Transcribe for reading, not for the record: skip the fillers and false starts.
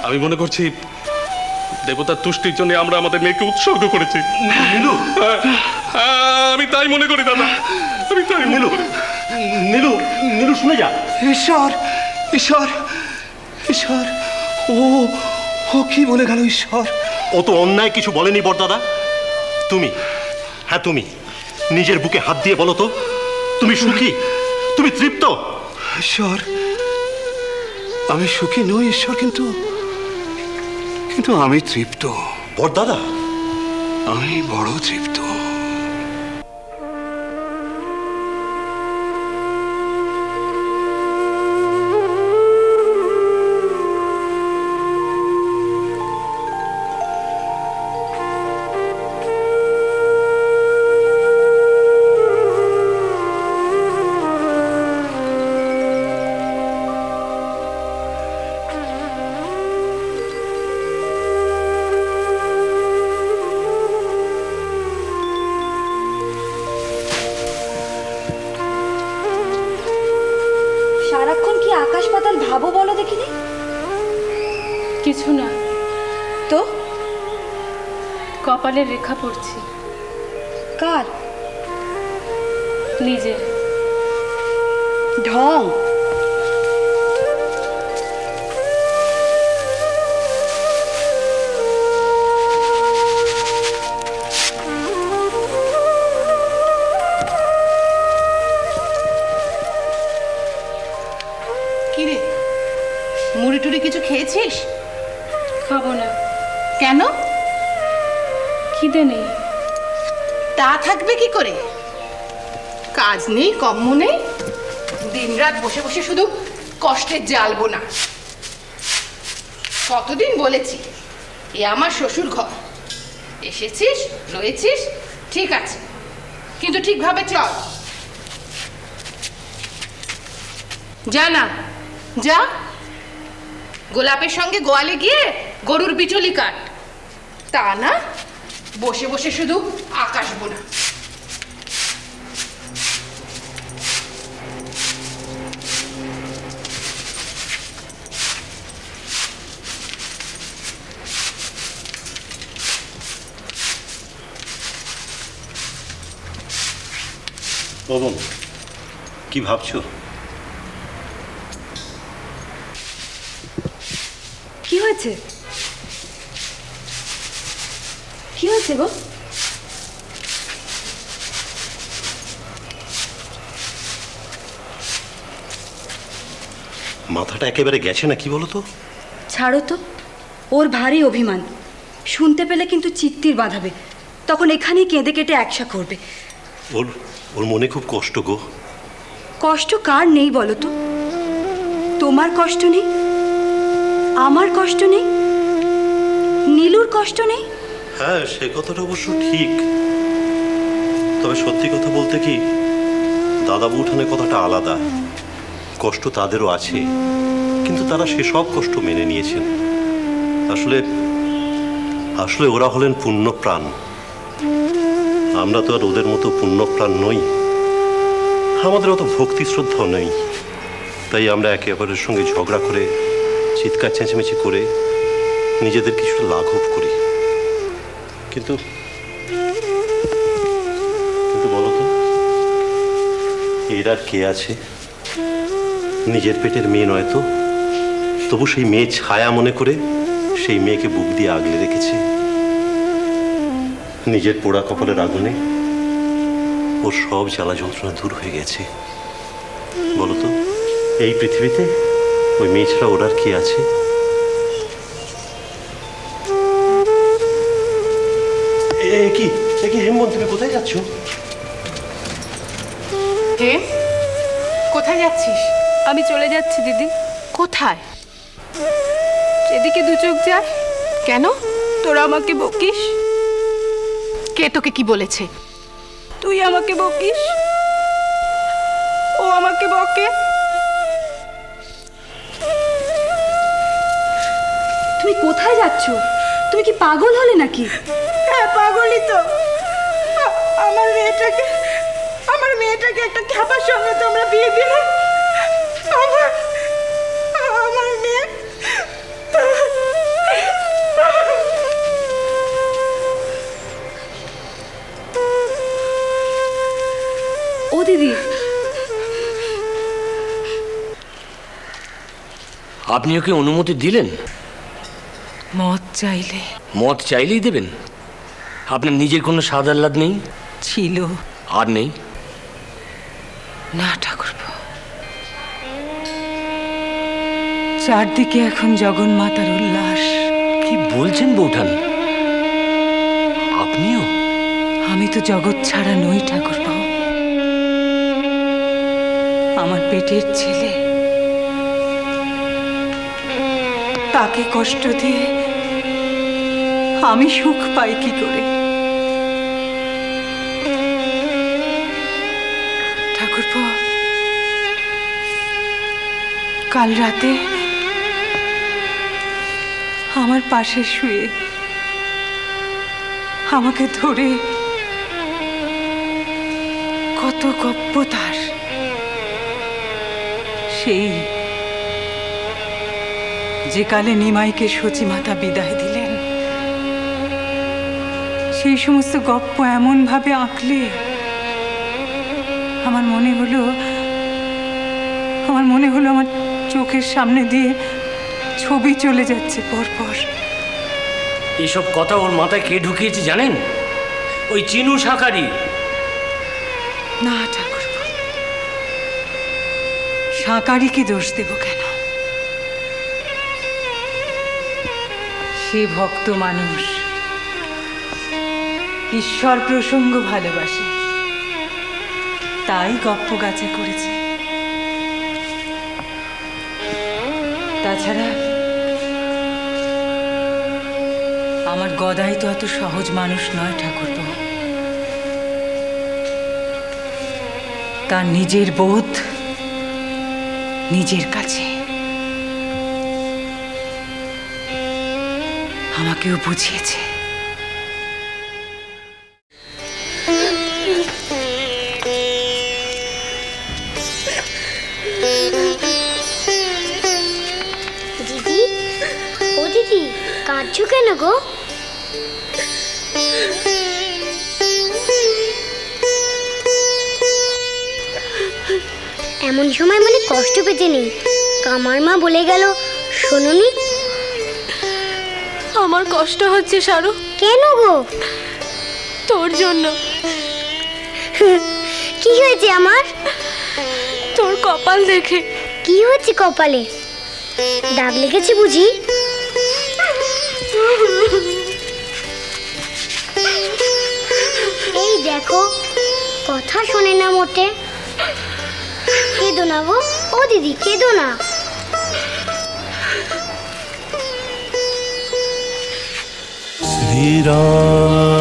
আমি মনে করছি দেবতার তুষ্টির জন্য আমরা আমাদের মেয়েকে উৎসর্গ করেছি। নীলু, আমি তাই মনে করি দাদা, আমি তাই নীলু, নীলু, নীলু শুনে যা। ঈশ্বর, ঈশ্বর, ঈশ্বর, ও ও কি বলে গেল ঈশ্বর? ও তো অন্যায় কিছু বলেনি বড়দাদা। তুমি, হ্যাঁ তুমি নিজের বুকে হাত দিয়ে বলো তো, তুমি সুখী, তুমি তৃপ্ত? ঈশ্বর, আমি সুখী নই ঈশ্বর, কিন্তু কিন্তু আমি তৃপ্ত বড়দাদা। আমি বড় তৃপ্ত। কিছু না তো কপালের রেখা পড়ছি। কার? নিজের। ঢং। কিরে, মুড়ি টুড়ি কিছু খেয়েছিস? খাবো না। কেন? খিদে নেই। তা থাকবে কি করে? কাজ নেই, কম্ম নেই, দিনরাত বসে বসে শুধু কষ্টের জ্বালবো না। কতদিন বলেছি এ আমার শ্বশুর ঘর, এসেছিস রয়েছিস ঠিক আছে, কিন্তু ঠিকভাবে চল। যা না, যা গোলাপের সঙ্গে গোয়ালে গিয়ে গরুর বিচলি কাট। তা না বসে বসে শুধু আকাশ বোনা। পবন, কি ভাবছো? কি হয়েছে? কি হয়েছে গো? মাথাটা একেবারে গেছে না কি বলো তো? ছাড়ো তো, ওর ভারী অভিমান। শুনতে পেলে কিন্তু চিত্তির বাঁধাবে, তখন এখানেই কেঁদে কেটে একসা করবে। ওর ওর মনে খুব কষ্ট গো। কষ্ট কার নেই বলো তো? তোমার কষ্ট নেই, আমার কষ্ট নেই, নীলুর কষ্ট নেই। হ্যাঁ, সে কথাটা অবশ্য ঠিক। তবে সত্যি কথা বলতে কি, দাদা বৌঠানের কথাটা আলাদা। কষ্ট তাদেরও আছে, কিন্তু তারা সেসব কষ্ট মেনে নিয়েছেন। আসলে আসলে ওরা হলেন পুণ্যপ্রাণ। আমরা তো আর ওদের মতো পুণ্যপ্রাণ নই, আমাদের অত ভক্তি শ্রদ্ধাও নেই। তাই আমরা একে অপরের সঙ্গে ঝগড়া করে, চিৎকার চেঁচামেচি করে নিজেদের কিছু লাঘব করি। কিন্তু কিন্তু বলো তো, এর আর কে আছে? নিজের পেটের মেয়ে নয় তো, তবু সেই মেয়ে ছায়া মনে করে সেই মেয়েকে বুক দিয়ে আগলে রেখেছে। নিজের পোড়া কপালের আগুনে ওর সব জ্বালা যন্ত্রণা দূর হয়ে গেছে। বলো তো, এই পৃথিবীতে ওই মেয়ে ছাড়া ওর আর কে আছে? কি হেমবন, তুমি কোথায় যাচ্ছ? হে, কোথায় যাচ্ছিস? আমি চলে যাচ্ছি দিদি। কোথায়? এদিকে দু চোখ যায়। কেন? তোরা আমাকে বকিস। কে তোকে কি বলেছে? তুই আমাকে বকিস, ও আমাকে বকে। তুমি কোথায় যাচ্ছ? তুমি কি পাগল হলে নাকি? হ্যাঁ, পাগলই তো। আমার মেয়েটাকে একটা খ্যাপার সঙ্গে তোমরা বিয়ে দিলে। আমার মেয়ে আপনি ওকে অনুমতি দিলেন? মদ চাইলে? মদ চাইলেই দেবেন? আপনার নিজের কোনো স্বাদ আহ্লাদ নেই? ছিল। আর নেই? না ঠাকুরপো, চারদিকে এখন জগন্মাতার উল্লাস। কি বলছেন বৌঠান? আপনিও? আমি তো জগৎ ছাড়া নই ঠাকুরপো। আমার পেটের ছেলে, তাকে কষ্ট দিয়ে আমি সুখ পাই কি করে? ঠাকুরপো, কাল রাতে আমার পাশে শুয়ে আমাকে ধরে কত গপ্প তার। সেই যে কালে নিমাইকে সচিমাতা বিদায় দিলেন, সেই সমস্ত গপ্প এমন ভাবে আঁকলে আমার মনে হলো আমার চোখের সামনে দিয়ে ছবি চলে যাচ্ছে পরপর। এসব কথা ওর মাথায় কে ঢুকিয়েছে জানেন? ওই চিনু শাঁকারি। না ঠাকুর, শাঁকারিকে দোষ দেব কেন? সে ভক্ত মানুষ, ঈশ্বর প্রসঙ্গ ভালোবাসে, তাই গপ্প গাছে করেছে। তাছাড়া আমার গদাই তো এত সহজ মানুষ নয় ঠাকুরপো। তার নিজের বোধ নিজের কাছে। আমাকেও বুঝিয়েছে। দিদি, ও দিদি, কাঁদছো কেন গো? এমন সময় মনে কষ্ট পেতে নেই। কামার মা বলে গেল, শোনোনি? আমার কষ্ট হচ্ছে সারু। কেন গো? তোর জন্য। কি হয়েছে আমার? তোর কপাল দেখে। কি হয়েছে কপালে? দাগ লেগেছে বুঝি? এই দেখো, কথা শোনে না মোটে। কেঁদো না গো, ও দিদি, কেঁদো না। শ্রীরাম